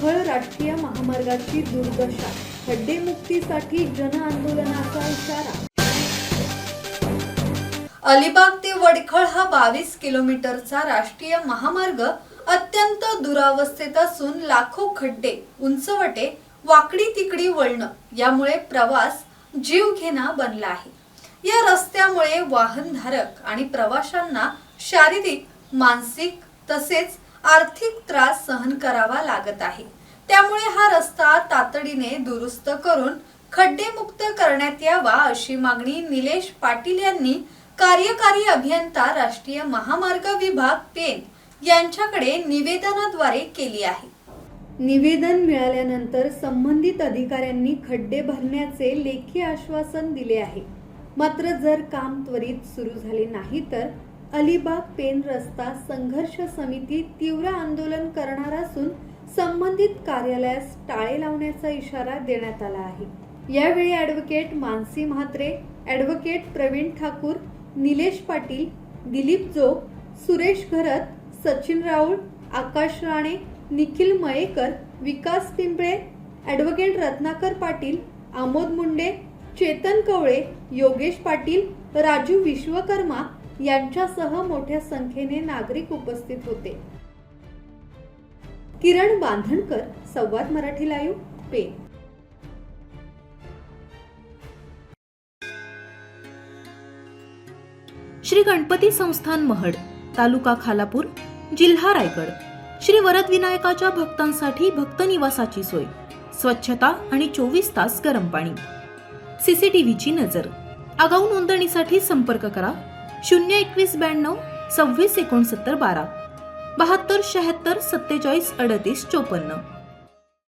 वडखळ राष्ट्रीय महामार्गाची दुर्दशा, खड्डेमुक्तीसाठी जनआंदोलनाचा इशारा। अलिबाग ते वडखळ हा 22 किलोमीटरचा राष्ट्रीय महामार्ग अत्यंत दुरावस्थेत असून लाखो खड्डे, उंचवटे, वाकडी तिकडी वळणं यामुळे प्रवास जीवघेणा बनला आहे। या रस्त्यामुळे वाहनधारक आणि प्रवाशांना शारीरिक, मानसिक तसेच आर्थिक त्रास सहन करावा लागत आहे। त्यामुळे हा रस्ता तातडीने दुरुस्त करून खड्डेमुक्त करण्यात यावा अशी मागणी निलेश पाटील यांनी कार्यकारी अभियंता राष्ट्रीय महामार्ग विभाग पेन यांच्याकडे निवेदनाद्वारे केली आहे। निवेदन मिळाल्यानंतर संबंधित अधिकाऱ्यांनी खड्डे भरण्याचे लेखी आश्वासन दिले आहे। मात्र जर काम त्वरित सुरू झाले नाही तर अलिबाग पेन रस्ता संघर्ष समिती तीव्र आंदोलन करणार असून संबंधित कार्यालयास टाळे लावण्याचा इशारा देण्यात आला आहे। यावेळी ॲडव्होकेट मानसी म्हात्रे, ॲडव्होकेट प्रवीण ठाकूर, निलेश पाटील, दिलीप जोग, सुरेश घरत, सचिन राऊळ, आकाश राणे, निखिल मयेकर, विकास पिंपळे, ॲडव्होकेट रत्नाकर पाटील, आमोद मुंडे, चेतन कवळे, योगेश पाटील, राजू विश्वकर्मा यांच्यासह मोठ्या संख्येने नागरिक उपस्थित होते। किरण बांधणकर, संवाद मराठी लाईव्ह, पेन। श्री गणपती संस्थान महड, तालुका खालापूर, जिल्हा रायगड। श्री वरद विनायकाच्या भक्तांसाठी भक्त निवासाची सोय, स्वच्छता आणि 24 तास गरम पाणी, सीसीटीव्हीची नजर। आगाऊ नोंदणीसाठी संपर्क करा 02192 26 69 12 72 76 47 38 54।